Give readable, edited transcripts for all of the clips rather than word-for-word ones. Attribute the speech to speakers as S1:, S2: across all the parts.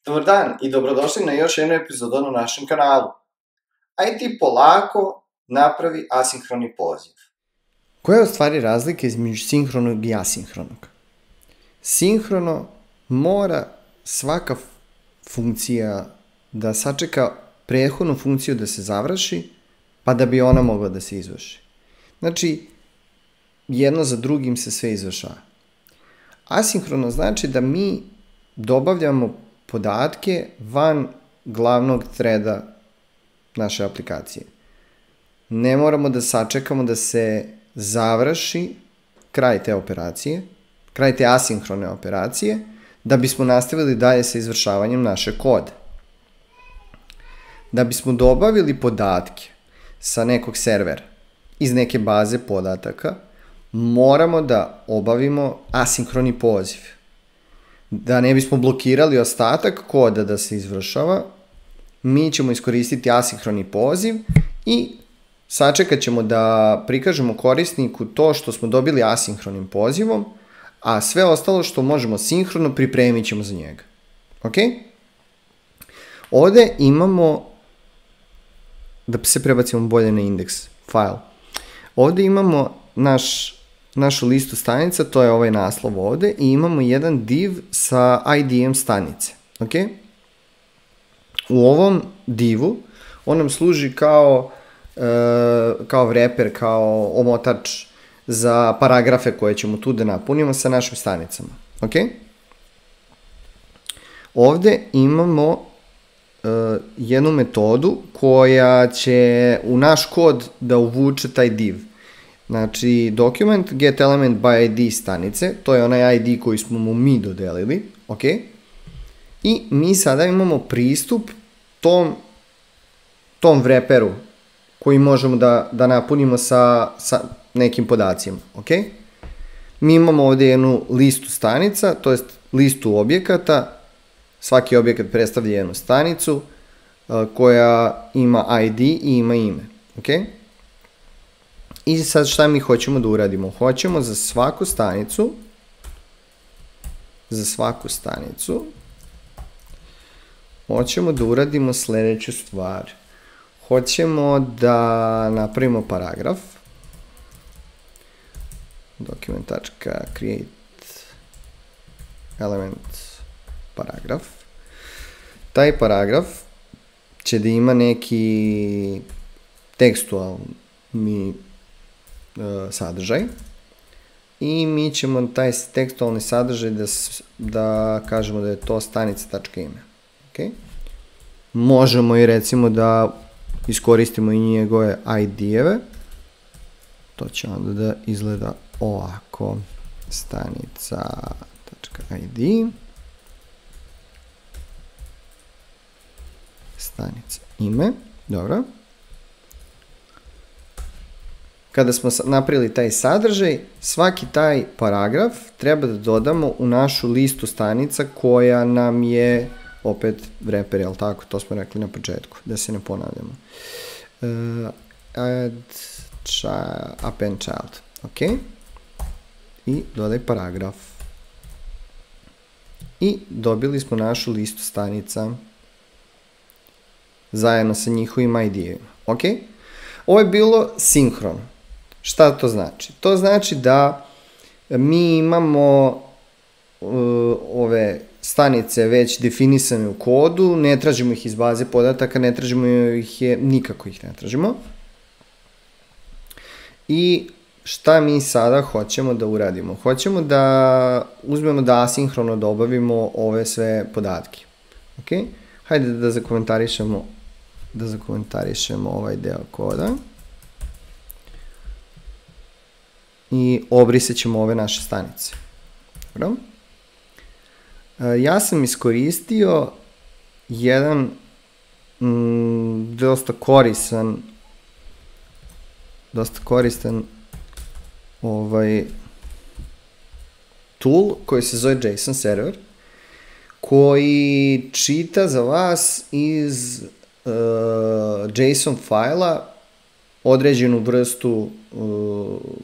S1: Dobar dan i dobrodošli na još jednu epizodu na našem kanalu. IT polako napravi asinhroni poziv. Koja je u stvari razlika između sinhronog i asinhronog? Sinhrono mora svaka funkcija da sačeka prethodnu funkciju da se završi, pa da bi ona mogla da se izvrši. Znači, jedno za drugim se sve izvršava. Asinhrono znači da mi dobavljamo podatke van glavnog threada naše aplikacije. Ne moramo da sačekamo da se završi kraj te operacije, kraj te asinhrone operacije, da bismo nastavili dalje sa izvršavanjem naše koda. Da bismo dobavili podatke sa nekog servera, iz neke baze podataka, moramo da obavimo asinhroni poziv. Da ne bismo blokirali ostatak koda da se izvršava, mi ćemo iskoristiti asinhroni poziv i sačekat ćemo da prikažemo korisniku to što smo dobili asinhronim pozivom, a sve ostalo što možemo sinhrono pripremit ćemo za njega. Ok? Ovde imamo, da se prebacimo bolje na indeks file, ovde imamo našu listu stanica, to je ovaj naslov ovde, i imamo jedan div sa IDM stanice. Ok? U ovom divu on nam služi kao wrapper, kao omotač za paragrafe koje ćemo tu da napunimo sa našim stanicama. Ok? Ovde imamo jednu metodu koja će u naš kod da uvuče taj div. Znači, document get element by ID stanice, to je onaj ID koji smo mu mi dodelili, ok? I mi sada imamo pristup tom wrapperu koji možemo da napunimo sa nekim podacima, ok? Mi imamo ovde jednu listu stanica, to jest listu objekata, svaki objekat predstavlja jednu stanicu koja ima ID i ima ime, ok? I sad šta mi hoćemo da uradimo? Hoćemo za svaku stanicu, hoćemo da uradimo sledeću stvar. Hoćemo da napravimo paragraf, document.create element paragraf. Taj paragraf će da ima neki tekstualni sadržaj i mi ćemo taj tekstualni sadržaj da kažemo da je to stanica.ime. Okay? Možemo i recimo da iskoristimo i njegove ID-eve. To će onda da izgleda ovako. Stanica.id stanica ime. Dobro. Kada smo napravili taj sadržaj, svaki taj paragraf treba da dodamo u našu listu stanica koja nam je opet wrapper, jel tako? To smo rekli na početku, da se ne ponavljamo. Append child. Ok. I dodaj paragraf. I dobili smo našu listu stanica zajedno sa njihovim ID-ima. Ok? Ovo je bilo sinhrono. Šta to znači? To znači da mi imamo ove stanice već definisane u kodu, ne tražimo ih iz baze podataka, nikako ih ne tražimo. I šta mi sada hoćemo da uradimo? Hoćemo da uzmemo da asinhrono dobavimo ove sve podatke. Ok? Hajde da zakomentarišemo ovaj deo koda. I obrisat ćemo ove naše stanice. Dobro? Ja iskoristio jedan dosta koristan tool koji se zove JSON server, koji čita za vas iz JSON fajla određenu vrstu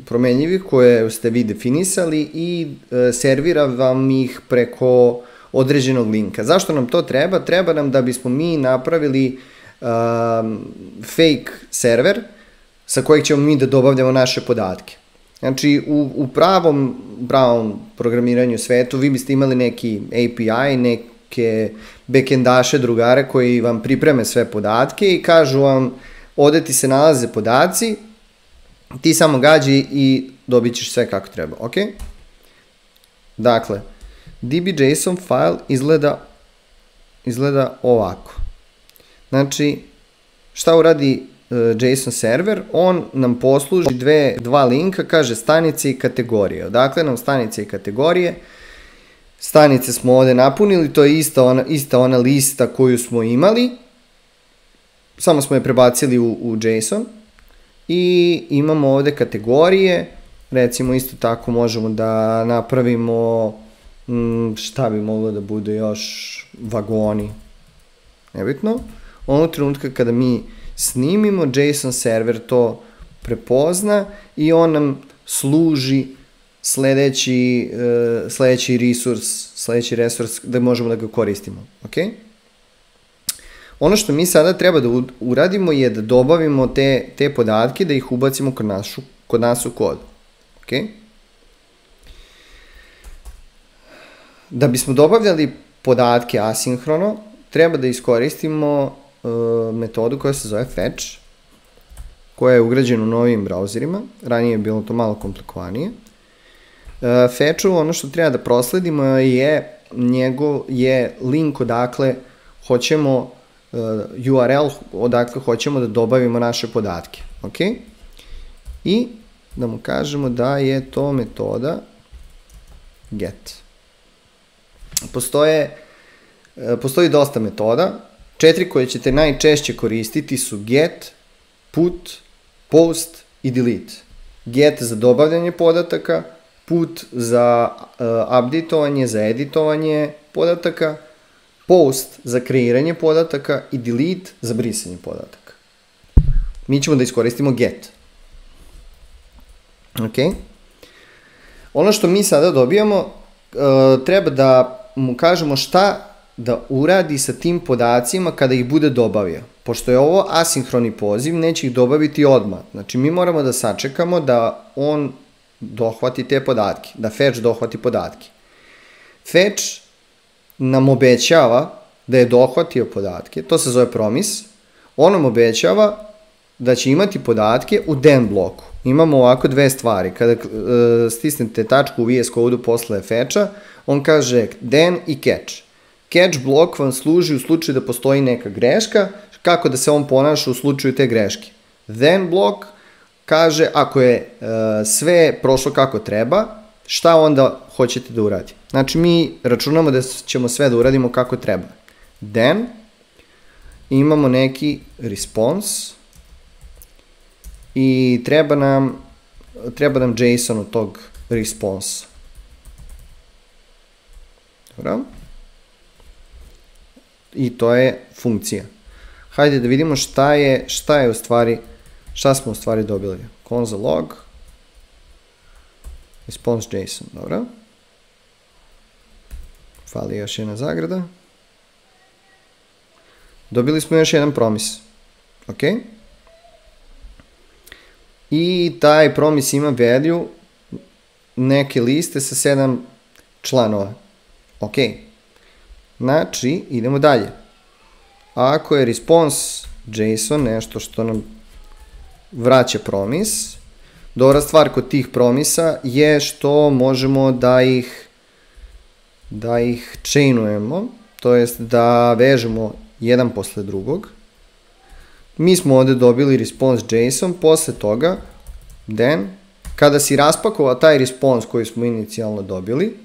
S1: promenljivih koje ste vi definisali i servira vam ih preko određenog linka. Zašto nam to treba? Treba nam da bismo mi napravili fake server sa kojeg ćemo mi da dobavljamo naše podatke. Znači, u pravom programiranju svetu vi biste imali neki API, neke backendaše drugare koji vam pripreme sve podatke i kažu vam ovde ti se nalaze podaci, ti samo gađi i dobit ćeš sve kako treba, ok? Dakle, db.json file izgleda ovako. Znači, šta uradi JSON server? On nam posluži dva linka, kaže stanice i kategorije. Odakle nam stanice i kategorije? Stanice smo ovde napunili, to je ista ona lista koju smo imali, samo smo je prebacili u JSON i imamo ovde kategorije, recimo isto tako možemo da napravimo, šta bi moglo da bude još, vagoni, nebitno. Onog trenutka kada mi snimimo, JSON server to prepozna i on nam služi sledeći resurs da možemo da ga koristimo, ok? Ono što mi sada treba da uradimo je da dobavimo te podatke, da ih ubacimo kod nas u kod, ok? Da bismo dobavljali podatke asinhrono, treba da iskoristimo metodu koja se zove fetch, koja je ugrađena u novim brauzerima, ranije je bilo to malo komplikovanije. Fetchu, ono što treba da prosledimo je link odakle hoćemo, URL odakle hoćemo da dobavimo naše podatke, ok? I da mu kažemo da je to metoda get. Postoji dosta metoda. 4 koje ćete najčešće koristiti su get, put, post i delete. Get za dobavljanje podataka, put za updateovanje, za editovanje podataka, post za kreiranje podataka i delete za brisanje podataka. Mi ćemo da iskoristimo get. Ok? Ono što mi sada dobijamo, treba da mu kažemo šta da uradi sa tim podacima kada ih bude dobavio. Pošto je ovo asinhroni poziv, neće ih dobaviti odmah. Znači, mi moramo da sačekamo da on dohvati te podatke, da fetch dohvati podatke. Fetch nam obećava da je dohvatio podatke, to se zove promise. On nam obećava da će imati podatke u then bloku. Imamo ovako dve stvari. Kada stisnete tačku u VS Code-u posle fetcha, on kaže then i catch. Catch blok vam služi u slučaju da postoji neka greška, kako da se on ponaša u slučaju te greške. Then blok kaže ako je sve prošlo kako treba, šta onda hoćete da uradi. Znači mi računamo da ćemo sve da uradimo kako treba. Then imamo neki response i treba nam JSON od tog response. Dobro. I to je funkcija. Hajde da vidimo šta smo u stvari dobili. Console log, response JSON, dobro. Fali još jedna zagrada. Dobili smo još jedan promise. Ok. I taj promise ima value neke liste sa 7 članova. Ok. Znači, idemo dalje. Ako je response JSON nešto što nam vraća promise, dobra stvar kod tih promisa je što možemo da ih chainujemo, to jest da vežemo jedan posle drugog. Mi smo ovde dobili response JSON, posle toga, then, kada si raspakovao taj response koji smo inicijalno dobili,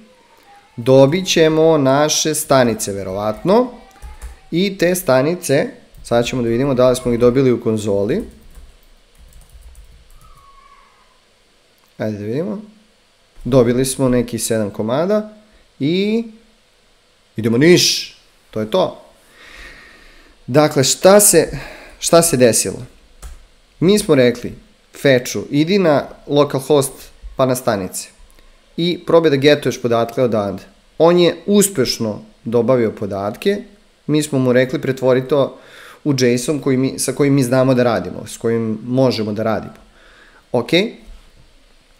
S1: dobit ćemo naše stanice, verovatno, i te stanice, sad ćemo da vidimo da li smo ih dobili u konzoli. Ajde da vidimo. Dobili smo neki 7 komada i idemo niš, to je to. Dakle, šta se desilo? Mi smo rekli fetchu, idi na localhost pa na stanice i probaj da getuješ podatke odavde. On je uspešno dobavio podatke, mi smo mu rekli pretvori to u JSON sa kojim mi znamo da radimo, s kojim možemo da radimo. Ok?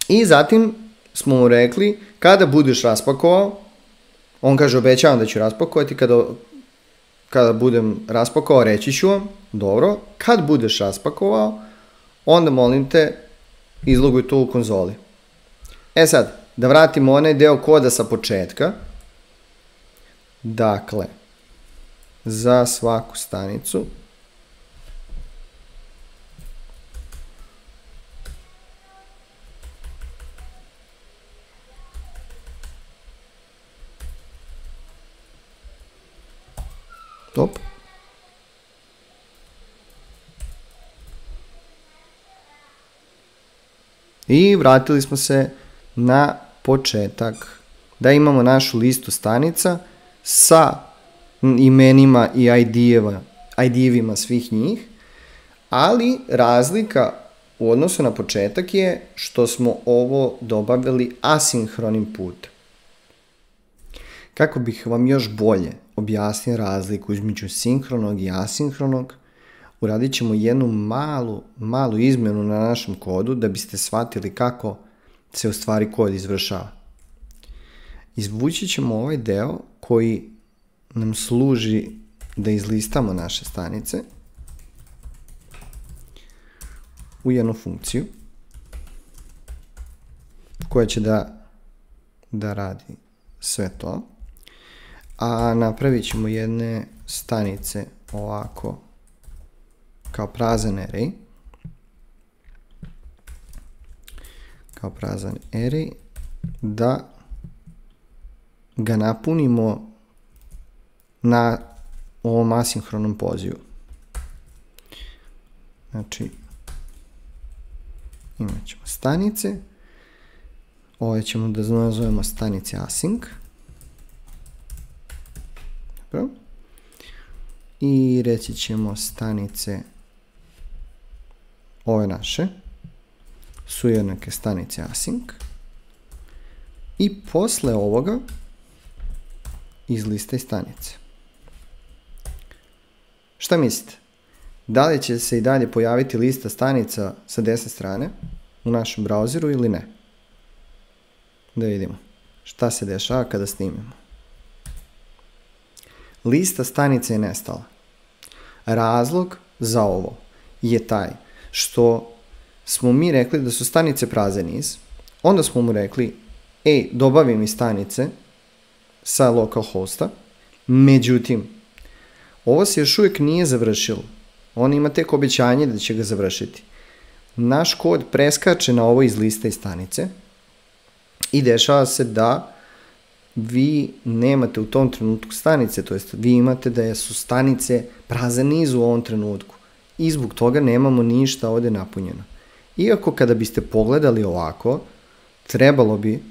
S1: I zatim smo mu rekli, kada budeš raspakovao, on kaže obećavam da ću raspakovati, kada budem raspakovao reći ću vam, dobro, kad budeš raspakovao, onda molim te izloguj to u konzoli. Sad, da vratimo onaj deo koda sa početka. Dakle, za svaku stanicu top. I vratili smo se na početak. Da imamo našu listu stanica sa imenima i ID-evima svih njih, ali razlika u odnosu na početak je što smo ovo dobavili asinhronim putem. Kako bih vam još bolje objasnio razliku između sinhronog i asinhronog, uradit ćemo jednu malu izmjenu na našem kodu da biste shvatili kako se u stvari kod izvršava. Izvući ćemo ovaj deo koji nam služi da izlistamo naše stanice u jednu funkciju koja će da radi sve to. A napravit ćemo jedne stanice ovako kao prazan array. Kao prazan array da ga napunimo na ovom asinhronom pozivu. Znači, imat ćemo stanice. Ove ćemo da nazovemo stanice async. Dobro. I reći ćemo stanice ove naše su jednake stanice async. I posle ovoga izlistaj stanice. Šta mislite? Da li će se i dalje pojaviti lista stanica sa desne strane u našem brauzeru ili ne? Da vidimo šta se dešava kada snimimo. Lista stanica je nestala. Razlog za ovo je taj što smo mi rekli da su stanice prazan niz, onda smo mu rekli dobavi mi stanice sa localhosta, međutim, ovo se još uvijek nije završilo. On ima tek obećanje da će ga završiti. Naš kod preskače na ovo iz liste i stanice i dešava se da vi nemate u tom trenutku stanice, to jest vi imate da su stanice prazan niz u ovom trenutku i zbog toga nemamo ništa ovdje napunjeno. Iako kada biste pogledali ovako, trebalo bi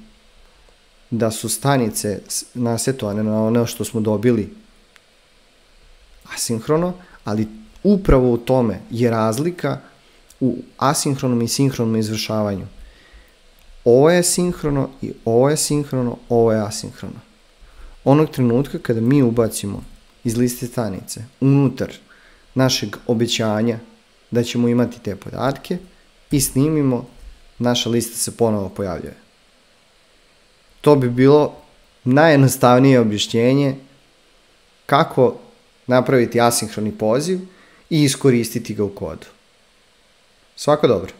S1: da su stanice nasetovane na ono što smo dobili asinhrono, ali upravo u tome je razlika u asinhronom i sinhronom izvršavanju. Ovo je sinhrono i ovo je sinhrono, ovo je asinhrono. Onog trenutka kada mi ubacimo iz liste stanice unutar našeg obećanja da ćemo imati te podatke i snimimo, naša lista se ponovo pojavljuje. To bi bilo najjednostavnije objašnjenje kako napraviti asinhroni poziv i iskoristiti ga u kodu. Svako dobro.